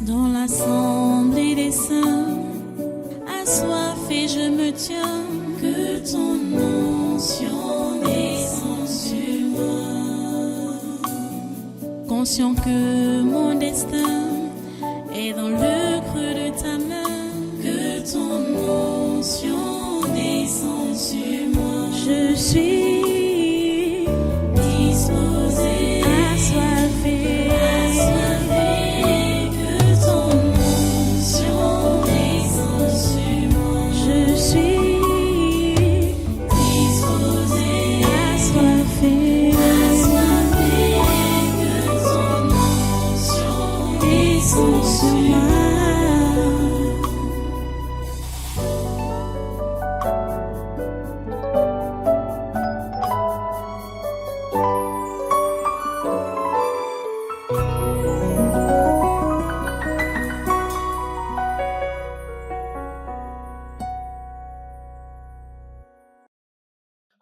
Dans l'assemblée des saints, assoiffé je me tiens, que ton onction descende sur moi. Conscient que mon destin est dans le creux de ta main, que ton onction descende sur moi. Je suis disposé, assoiffé, que ton onction descende sur moi. Je suis disposé, assoiffé, que ton onction descende sur moi.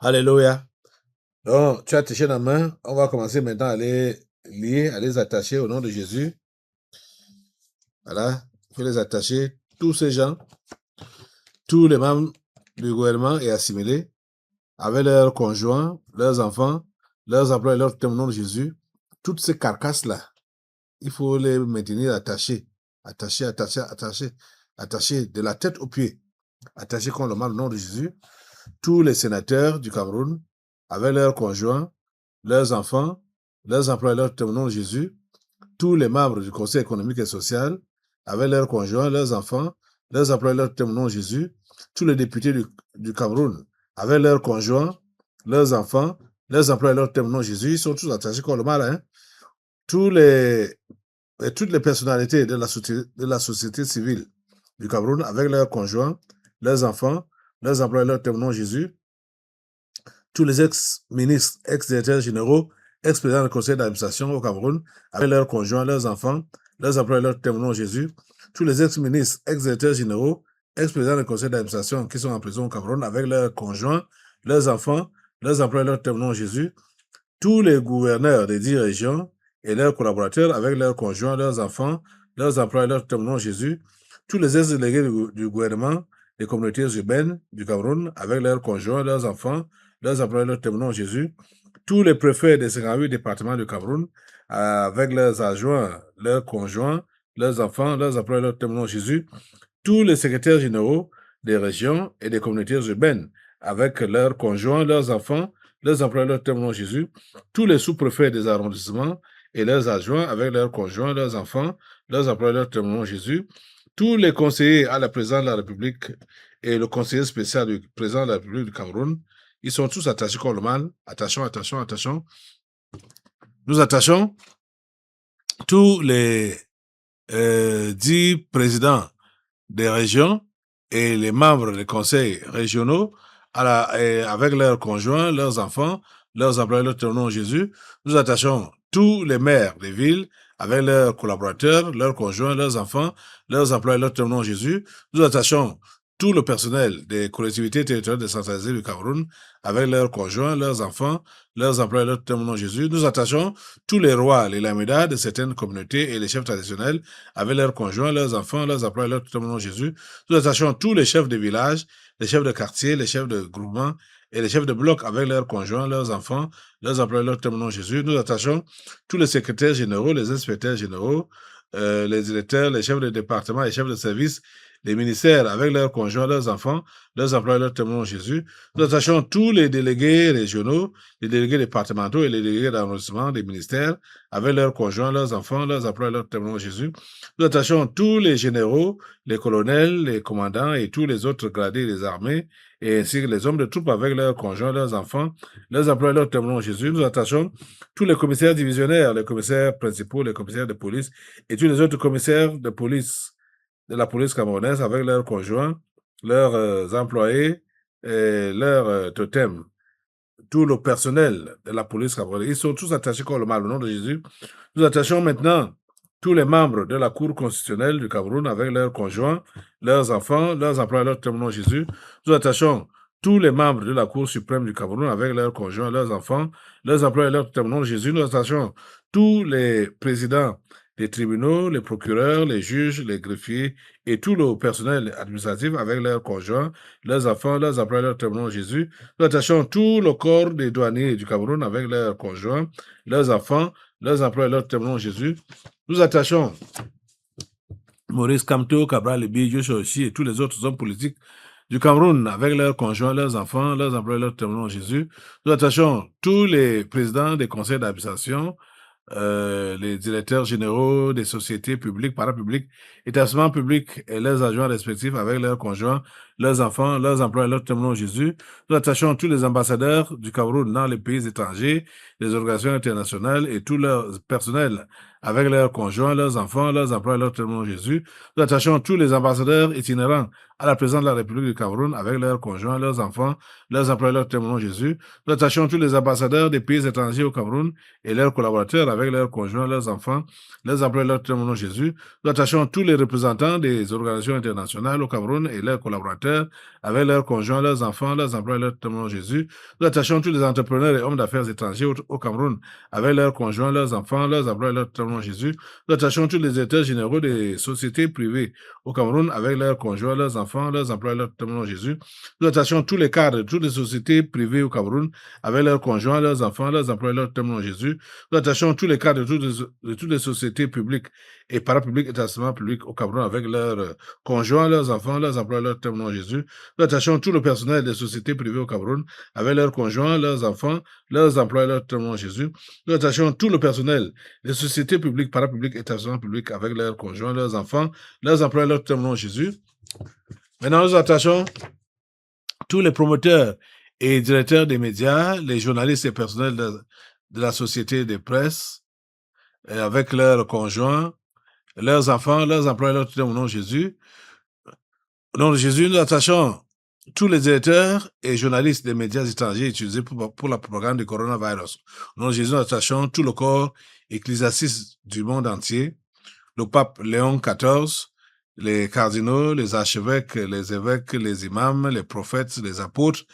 Alléluia. Donc, tu as touché la main. On va commencer maintenant à les lier, à les attacher au nom de Jésus. Voilà. Il faut les attacher. Tous ces gens, tous les membres du gouvernement et assimilés, avec leurs conjoints, leurs enfants, leurs emplois et leurs thèmes au nom de Jésus. Toutes ces carcasses-là, il faut les maintenir attachées. Attachées, attachées, attachées. Attachées de la tête aux pieds. Attachées contre le mal au nom de Jésus. Tous les sénateurs du Cameroun, avec leurs conjoints, leurs enfants, leurs emplois et leurs thèmes au nom de Jésus. Tous les membres du Conseil économique et social, avec leurs conjoints, leurs enfants, leurs emplois et leurs thèmes au nom de Jésus. Tous les députés du Cameroun, avec leurs conjoints, leurs enfants, leurs emplois et leurs thèmes au nom de Jésus, ils sont tous attachés contre le mal. Hein? Toutes les personnalités de la société civile du Cameroun, avec leurs conjoints, leurs enfants, leurs emplois et leurs thèmes au nom de Jésus. Tous les ex-ministres, ex-directeurs généraux, ex-présidents du conseil d'administration au Cameroun, avec leurs conjoints, leurs enfants, leurs emplois et leurs thèmes au nom de Jésus. Tous les ex-ministres, ex-directeurs généraux, ex-présidents du conseil d'administration qui sont en prison au Cameroun, avec leurs conjoints, leurs enfants, leurs emplois et leurs thèmes au nom de Jésus. Tous les gouverneurs des 10 régions et leurs collaborateurs, avec leurs conjoints, leurs enfants, leurs emplois et leurs thèmes au nom de Jésus. Tous les ex-délégués du gouvernement des communautés urbaines du Cameroun, avec leurs conjoints, leurs enfants, leurs emplois et leurs thèmes au nom de Jésus. Tous les préfets des 58 départements du Cameroun, avec leurs adjoints, leurs conjoints, leurs enfants, leurs emplois et leurs thèmes au nom de Jésus. Tous les secrétaires généraux des régions et des communautés urbaines, avec leurs conjoints, leurs enfants, leurs emplois et leurs thèmes au nom de Jésus. Tous les sous-préfets des arrondissements et leurs adjoints, avec leurs conjoints, leurs enfants, leurs emplois et leurs thèmes au nom de Jésus. Tous les conseillers à la présidence de la République et le conseiller spécial du président de la République du Cameroun, ils sont tous attachés contre le mal. Attention, attention, attention. Nous attachons tous les 10 présidents des régions et les membres des conseils régionaux avec leurs conjoints, leurs enfants, leurs employés, leur nom Jésus. Nous attachons tous les maires des villes avec leurs collaborateurs, leurs conjoints, leurs enfants, leurs employés, leur nom Jésus. Nous attachons tout le personnel des collectivités territoriales décentralisées du Cameroun, avec leurs conjoints, leurs enfants, leurs employés, leur nom Jésus. Nous attachons tous les rois, les lamédas de certaines communautés et les chefs traditionnels, avec leurs conjoints, leurs enfants, leurs employés, leur nom Jésus. Nous attachons tous les chefs de village, les chefs de quartier, les chefs de groupement et les chefs de bloc, avec leurs conjoints, leurs enfants, leurs employés, leur nom Jésus. Nous attachons tous les secrétaires généraux, les inspecteurs généraux, les directeurs, les chefs de département, les chefs de service, les ministères avec leurs conjoints, leurs enfants, leurs employés, leur témoins Jésus. Nous attachons tous les délégués régionaux, les délégués départementaux et les délégués d'arrondissement des ministères avec leurs conjoints, leurs enfants, leurs employés, leur témoins Jésus. Nous attachons tous les généraux, les colonels, les commandants et tous les autres gradés des armées et ainsi que les hommes de troupes avec leurs conjoints, leurs enfants, leurs employés, leur témoins Jésus. Nous attachons tous les commissaires divisionnaires, les commissaires principaux, les commissaires de police et tous les autres commissaires de police de la police camerounaise avec leurs conjoints, leurs employés et leurs totems. Tout le personnel de la police camerounaise, ils sont tous attachés comme le mal au nom de Jésus. Nous attachons maintenant tous les membres de la Cour constitutionnelle du Cameroun avec leurs conjoints, leurs enfants, leurs employés, leurs témoins de Jésus. Nous attachons tous les membres de la Cour suprême du Cameroun avec leurs conjoints, leurs enfants, leurs employés, leurs témoins de Jésus. Nous attachons tous les présidents les tribunaux, les procureurs, les juges, les greffiers et tout le personnel administratif avec leurs conjoints, leurs enfants, leurs employés, leurs témoins Jésus. Nous attachons tout le corps des douaniers du Cameroun avec leurs conjoints, leurs enfants, leurs employés, leurs témoins Jésus. Nous attachons Maurice Kamto, Cabral Libi, Joshua Oshi et tous les autres hommes politiques du Cameroun avec leurs conjoints, leurs enfants, leurs employés, leurs témoins Jésus. Nous attachons tous les présidents des conseils d'administration, les directeurs généraux des sociétés publiques, parapubliques, établissements publics et leurs adjoints respectifs avec leurs conjoints, leurs enfants, leurs employés, leurs témoins Jésus. Nous attachons tous les ambassadeurs du Cameroun dans les pays étrangers, les organisations internationales et tout leur personnel avec leurs conjoints, leurs enfants, leurs employés, leurs témoins Jésus. Nous attachons tous les ambassadeurs itinérants à la présidence de la République du Cameroun avec leurs conjoints, leurs enfants, leurs employés, leurs témoins Jésus. Nous attachons tous les ambassadeurs des pays étrangers au Cameroun et leurs collaborateurs avec leurs conjoints, leurs enfants, leurs employés, leurs témoins Jésus. Nous attachons tous les représentants des organisations internationales au Cameroun et leurs collaborateurs avec leurs conjoints, leurs enfants, leurs employés, leurs témoins Jésus. Nous attachons tous les entrepreneurs et hommes d'affaires étrangers au Cameroun avec leurs conjoints, leurs enfants, leurs employés, leurs témoins Jésus. Nous attachons tous les directeurs généraux des sociétés privées au Cameroun avec leurs conjoints, leurs enfants, leurs employés, leurs témoins Jésus. Nous attachons tous les cadres de toutes les sociétés privées au Cameroun avec leurs conjoints, leurs enfants, leurs employés, leurs témoins Jésus. Nous attachons tous les cadres de toutes les sociétés publiques et parapubliques, établissements publics au Cameroun avec leurs conjoints, leurs enfants, leurs employés, leurs témoins Jésus. Nous attachons tout le personnel des sociétés privées au Cameroun avec leurs conjoints, leurs enfants, leurs employés, leurs témoins Jésus. Nous attachons tout le personnel des sociétés publiques, parapubliques, établissements publics avec leurs conjoints, leurs enfants, leurs employés, leurs témoins Jésus. Maintenant, nous attachons tous les promoteurs et directeurs des médias, les journalistes et personnels de la société de presse, avec leurs conjoints, leurs enfants, leurs employés, leurs témoins au nom de Jésus. Au nom de Jésus, nous attachons tous les directeurs et journalistes des médias étrangers utilisés pour la propagande du coronavirus. Au nom de Jésus, nous attachons tout le corps ecclésiastique du monde entier, le pape Léon XIV, les cardinaux, les archevêques, les évêques, les imams, les prophètes, les apôtres,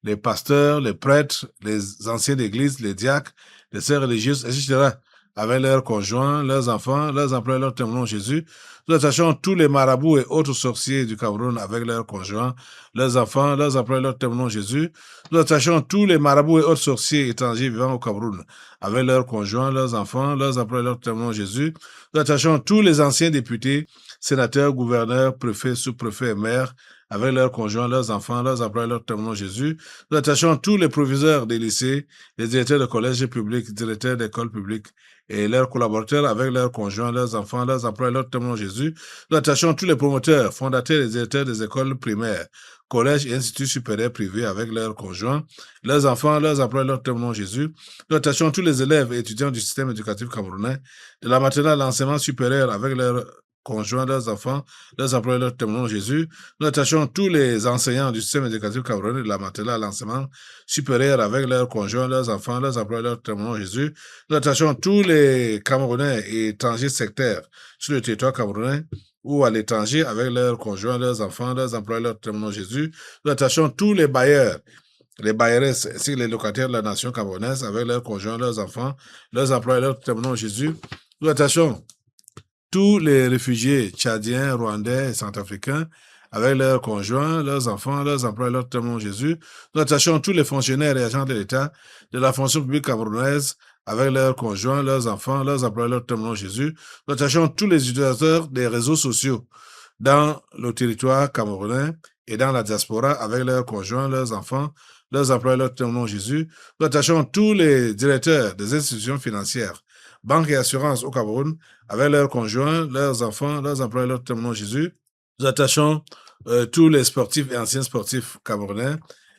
les pasteurs, les prêtres, les anciens d'église, les diacres, les sœurs religieuses, etc., avec leurs conjoints, leurs enfants, leurs employés, leurs témoins Jésus. Nous attachons tous les marabouts et autres sorciers du Cameroun avec leurs conjoints, leurs enfants, leurs employés, leurs témoins Jésus. Nous attachons tous les marabouts et autres sorciers étrangers vivant au Cameroun avec leurs conjoints, leurs enfants, leurs employés, leurs témoins Jésus. Nous attachons tous les anciens députés, sénateurs, gouverneurs, préfets, sous-préfets et maires avec leurs conjoints, leurs enfants, leurs employés, leurs témoins Jésus. Nous attachons tous les proviseurs des lycées, les directeurs de collèges publics, directeurs d'écoles publiques et leurs collaborateurs avec leurs conjoints, leurs enfants, leurs employés, leurs témoins Jésus. Nous attachons tous les promoteurs, fondateurs et directeurs des écoles primaires, collèges et instituts supérieurs privés avec leurs conjoints, leurs enfants, leurs employés, leurs témoins Jésus. Nous attachons tous les élèves et étudiants du système éducatif camerounais, de la maternelle à l'enseignement supérieur avec leurs conjoints, leurs enfants, leurs employés, leurs témoins Jésus. Nous attachons tous les enseignants du système éducatif camerounais de la maternelle à l'enseignement supérieur avec leurs conjoints, leurs enfants, leurs employés, leurs témoins Jésus. Nous attachons tous les Camerounais et étrangers sectaires sur le territoire camerounais ou à l'étranger avec leurs conjoints, leurs enfants, leurs employés, leurs témoins Jésus. Nous attachons tous les bailleurs, les bailleresses ainsi que les locataires de la nation camerounaise avec leurs conjoints, leurs enfants, leurs employés, leurs témoins Jésus. Nous attachons tous les réfugiés tchadiens, rwandais et centrafricains avec leurs conjoints, leurs enfants, leurs employés, leurs témoins Jésus. Nous attachons tous les fonctionnaires et agents de l'État de la fonction publique camerounaise avec leurs conjoints, leurs enfants, leurs employés, leurs témoins Jésus. Nous attachons tous les utilisateurs des réseaux sociaux dans le territoire camerounais et dans la diaspora avec leurs conjoints, leurs enfants, leurs employés, leurs témoins Jésus. Nous attachons tous les directeurs des institutions financières, banques et assurances au Cameroun avec leurs conjoints, leurs enfants, leurs employés, leurs témoins Jésus. Nous attachons tous les sportifs et anciens sportifs camerounais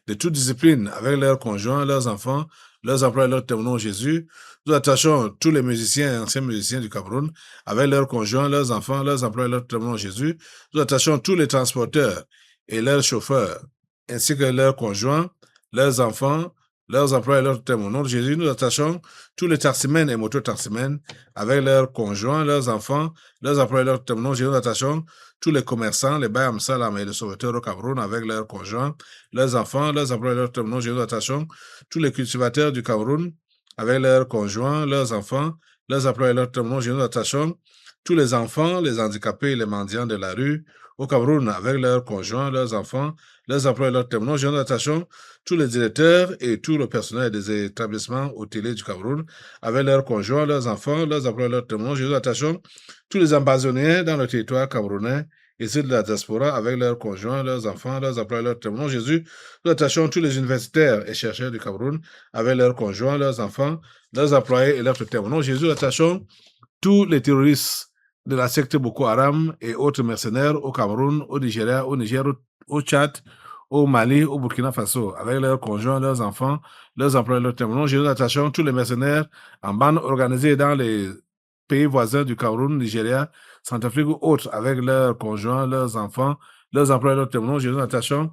de toutes disciplines avec leurs conjoints, leurs enfants, leurs employés, leurs témoins Jésus. Nous attachons tous les musiciens et anciens musiciens du Cameroun avec leurs conjoints, leurs enfants, leurs employés, leurs témoins Jésus. Nous attachons tous les transporteurs et leurs chauffeurs ainsi que leurs conjoints, leurs enfants, leurs employés et leurs témoins. Au nom de Jésus, nous attachons tous les taximens et mototaximens avec leurs conjoints, leurs enfants, leurs employés et leurs témoins. Au nom de Jésus, nous attachons tous les commerçants, les Bayam Salam et les sauveteurs au Cameroun avec leurs conjoints, leurs enfants, leurs employés et leurs témoins. Au nom de Jésus, nous attachons tous les cultivateurs du Cameroun avec leurs conjoints, leurs enfants, leurs emplois et leurs témoignages. Nous attachons tous les enfants, les handicapés et les mendiants de la rue au Cameroun avec leurs conjoints, leurs enfants, leurs emplois et leurs témoignages. Nous attachons tous les directeurs et tout le personnel des établissements hôteliers du Cameroun avec leurs conjoints, leurs enfants, leurs emplois et leurs témoignages. Nous attachons tous les ambassadeurs dans le territoire camerounais et ceux de la diaspora avec leurs conjoints, leurs enfants, leurs emplois et leurs témoins. Jésus, nous attachons tous les universitaires et chercheurs du Cameroun avec leurs conjoints, leurs enfants, leurs employés et leurs témoins. Jésus, nous attachons tous les terroristes de la secte Boko Haram et autres mercenaires au Cameroun, au Nigeria, au Niger, au Tchad, au Mali, au Burkina Faso, avec leurs conjoints, leurs enfants, leurs employés et leurs témoins. Jésus, nous attachons tous les mercenaires en bande organisée dans les pays voisins du Cameroun, Nigeria, Centrafrique ou autres, avec leurs conjoints, leurs enfants, leurs employés, leurs témoins. Nous attachons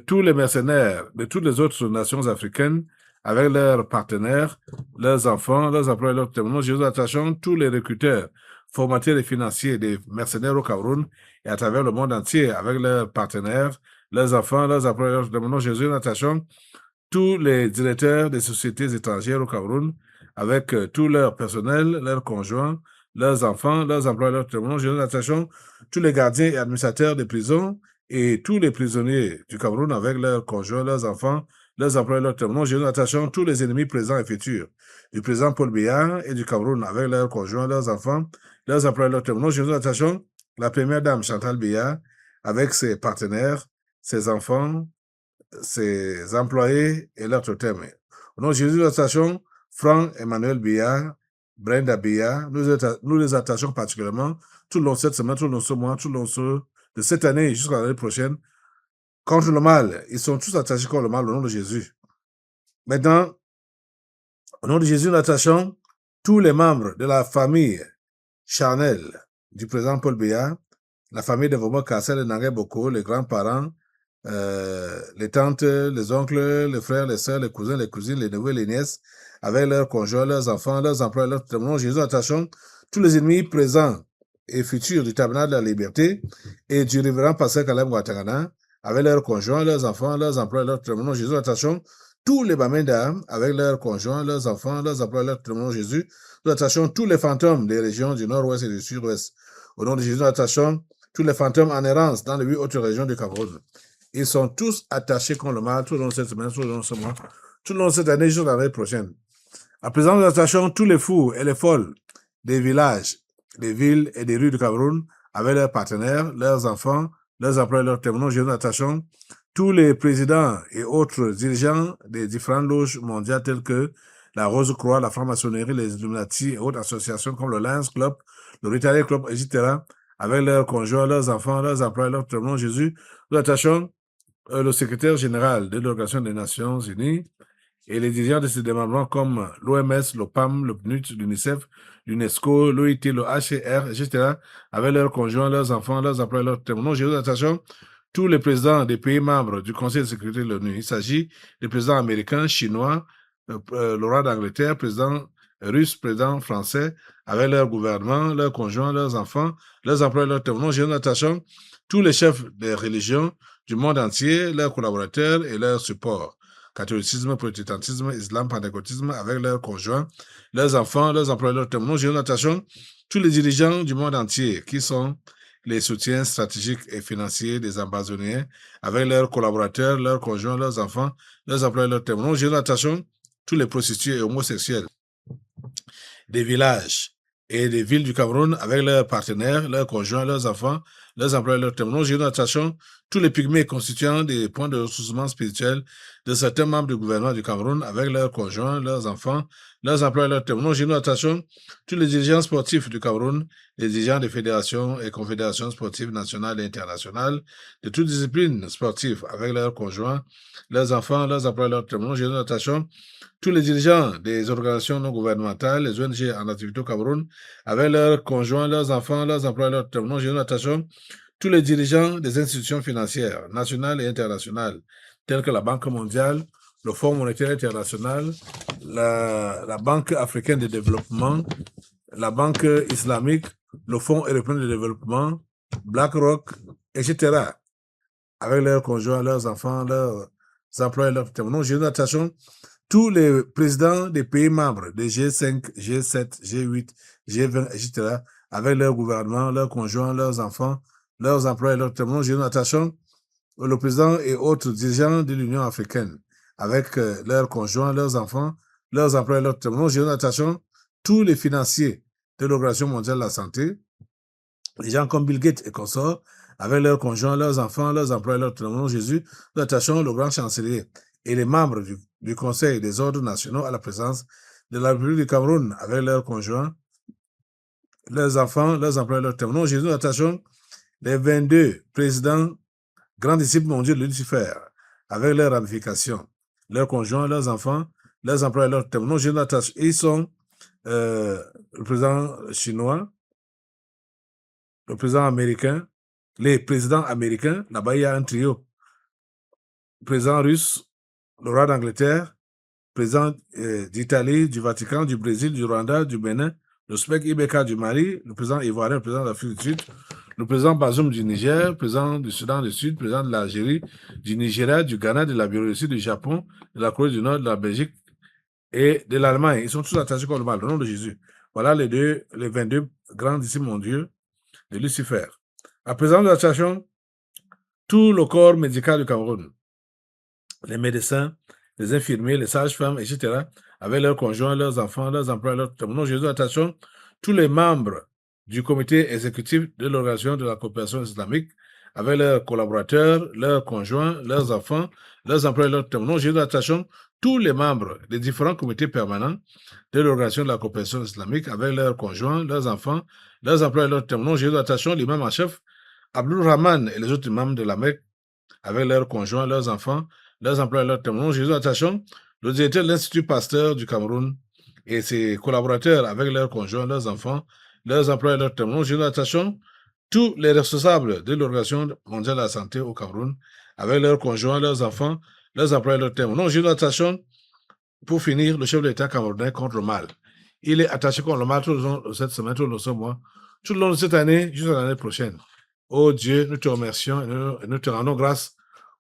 tous les mercenaires de toutes les autres nations africaines, avec leurs partenaires, leurs enfants, leurs employés, leurs témoins. Nous attachons tous les recruteurs, formateurs et financiers des mercenaires au Cameroun et à travers le monde entier, avec leurs partenaires, leurs enfants, leurs employés, leurs témoins. Nous attachons tous les directeurs des sociétés étrangères au Cameroun, avec tout leur personnel, leurs conjoints, leurs enfants, leurs employés, leurs témoins. Nous attachons tous les gardiens et administrateurs des prisons et tous les prisonniers du Cameroun avec leurs conjoints, leurs enfants, leurs employés, leurs témoins. Nous attachons tous les ennemis présents et futurs du président Paul Biya et du Cameroun avec leurs conjoints, leurs enfants, leurs employés, leurs témoins. Nous attachons la première dame Chantal Biya avec ses partenaires, ses enfants, ses employés et leurs totems. Au nom de Jésus, nous attachons Franck Emmanuel Biya, Brenda Biya, nous les attachons particulièrement tout le long de cette semaine, tout le long de ce mois, tout le long de cette année jusqu'à l'année prochaine, contre le mal. Ils sont tous attachés contre le mal au nom de Jésus. Maintenant, au nom de Jésus, nous attachons tous les membres de la famille charnelle du président Paul Biya, la famille de Vomo Kassel et Nangé Boko, les grands-parents, les tantes, les oncles, les frères, les sœurs, les cousins, les cousines, les neveux, les nièces, avec leurs conjoints, leurs enfants, leurs emplois, leurs témoins. Jésus, attachons tous les ennemis présents et futurs du tabernacle de la liberté et du révérend pasteur Kalem Ouattara, avec leurs conjoints, leurs enfants, leurs emplois, leurs témoins. Jésus, attachons tous les Bamenda avec leurs conjoints, leurs enfants, leurs emplois, leurs témoins. Jésus, nous attachons tous les fantômes des régions du nord-ouest et du sud-ouest. Au nom de Jésus, nous attachons tous les fantômes en errance dans les 8 autres régions du Cameroun. Ils sont tous attachés contre le mal tout au long de cette semaine, tout au long de ce mois, tout au long de cette année, jusqu'à l'année prochaine. À présent, nous attachons tous les fous et les folles des villages, des villes et des rues du Cameroun avec leurs partenaires, leurs enfants, leurs employés, leurs témoins. Nous attachons tous les présidents et autres dirigeants des différentes loges mondiales telles que la Rose-Croix, la franc-maçonnerie, les Illuminati et autres associations comme le Lions Club, le Rotary Club, etc., avec leurs conjoints, leurs enfants, leurs employés, leurs témoins. Jésus, nous attachons le secrétaire général de l'Organisation des Nations Unies et les dirigeants de ces démembrements comme l'OMS, l'OPAM, le PNUD, l'UNICEF, l'UNESCO, l'OIT, le HCR, etc., avec leurs conjoints, leurs enfants, leurs employés, leurs témoins. Jésus, attachons tous les présidents des pays membres du Conseil de sécurité de l'ONU. Il s'agit des présidents américains, chinois, le roi d'Angleterre, président russe, président français, avec leur gouvernement, leurs conjoints, leurs enfants, leurs employés, leurs témoins. Jésus, attachons tous les chefs des religions du monde entier, leurs collaborateurs et leurs supports. Catholicisme, protestantisme, islam, pentecôtisme, avec leurs conjoints, leurs enfants, leurs employés, leurs témoins. Nous attachons tous les dirigeants du monde entier qui sont les soutiens stratégiques et financiers des ambassadeurs, avec leurs collaborateurs, leurs conjoints, leurs enfants, leurs employés, leurs témoins. Nous attachons tous les prostituées et homosexuels des villages et des villes du Cameroun avec leurs partenaires, leurs conjoints, leurs enfants, leurs employés, leurs témoins. Nous attachons tous les pygmées constituant des points de ressourcement spirituel de certains membres du gouvernement du Cameroun avec leurs conjoints, leurs enfants, leurs employés, leurs témoins. Nous attachons tous les dirigeants sportifs du Cameroun, les dirigeants des fédérations et confédérations sportives nationales et internationales de toutes disciplines sportives avec leurs conjoints, leurs enfants, leurs employés, leurs témoins. Nous attachons tous les dirigeants des organisations non gouvernementales, les ONG en activité au Cameroun, avec leurs conjoints, leurs enfants, leurs employés, leurs témoins. Nous attachons tous les dirigeants des institutions financières nationales et internationales, telles que la Banque mondiale, le Fonds monétaire international, la Banque africaine de développement, la Banque islamique, le Fonds européen de développement, BlackRock, etc., avec leurs conjoints, leurs enfants, leurs employés, leurs témoins. Nous attachons tous les présidents des pays membres de G5, G7, G8, G20, etc., avec leur gouvernement, leurs conjoints, leurs enfants, leurs employés, leurs témoins, nous attachons le président et autres dirigeants de l'Union africaine, avec leurs conjoints, leurs enfants, leurs employés, leurs témoins, nous attachons tous les financiers de l'Organisation mondiale de la santé, les gens comme Bill Gates et consorts, avec leurs conjoints, leurs enfants, leurs employés, leurs témoins, Jésus, nous attachons le grand chancelier et les membres du Conseil des ordres nationaux à la présence de la République du Cameroun, avec leurs conjoints, leurs enfants, leurs employés, leurs témoins, Jésus, nous attachons les 22 présidents grands disciples mondiaux de Lucifer, avec leurs ramifications, leurs conjoints, leurs enfants, leurs employés, leurs témoins, Jésus, nous attachons, ils sont le président chinois, le président américain, les présidents américains, là-bas il y a un trio, le président russe, le roi d'Angleterre, le président d'Italie, du Vatican, du Brésil, du Rwanda, du Bénin, le Spek Ibeka du Mali, le président ivoirien, le président de l'Afrique du Sud, le président Bazoum du Niger, le président du Soudan du Sud, le président de l'Algérie, du Nigeria, du Ghana, de la Biélorussie, du Japon, de la Corée du Nord, de la Belgique et de l'Allemagne. Ils sont tous attachés contre le mal, au nom de Jésus. Voilà les 22 grands disciples mondiaux de Lucifer. À présent, nous attachons tout le corps médical du Cameroun, les médecins, les infirmiers, les sages-femmes, etc., avec leurs conjoints, leurs enfants, leurs employés, leurs témoins. Jésus, attachons tous les membres du comité exécutif de l'Organisation de la coopération islamique, avec leurs collaborateurs, leurs conjoints, leurs enfants, leurs employés, leurs témoins. Jésus, attachons tous les membres des différents comités permanents de l'Organisation de la coopération islamique, avec leurs conjoints, leurs enfants, leurs employés, leurs témoins. Jésus, attachons l'imam en chef, Abdul Rahman et les autres imams de la Mecque, avec leurs conjoints, leurs enfants, leurs employés, leurs témoins. Jésus, attachons le directeur de l'Institut Pasteur du Cameroun et ses collaborateurs, avec leurs conjoints, leurs enfants, leurs employés, leurs témoins. Jésus, attachons tous les responsables de l'Organisation mondiale de la santé au Cameroun, avec leurs conjoints, leurs enfants, leurs employés, leurs témoins. Jésus, attachons, pour finir, le chef de l'État camerounais contre le mal. Il est attaché contre le mal tout le long de cette semaine, tout le long de ce mois, tout le long de cette année, jusqu'à l'année prochaine. Oh Dieu, nous te remercions et nous te rendons grâce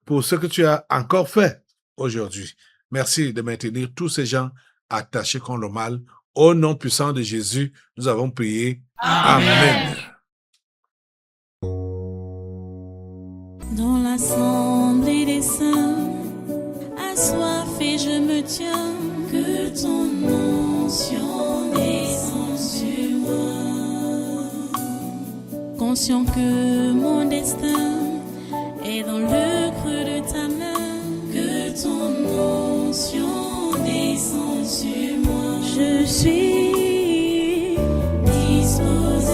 pour ce que tu as encore fait aujourd'hui. Merci de maintenir tous ces gens attachés contre le mal. Au nom puissant de Jésus, nous avons prié. Amen. Dans l'assemblée des saints, assoiffé je me tiens, que ton onction descende sur moi. Conscient que mon destin est dans le creux de ta main, que ton onction descende sur moi. Je suis disposé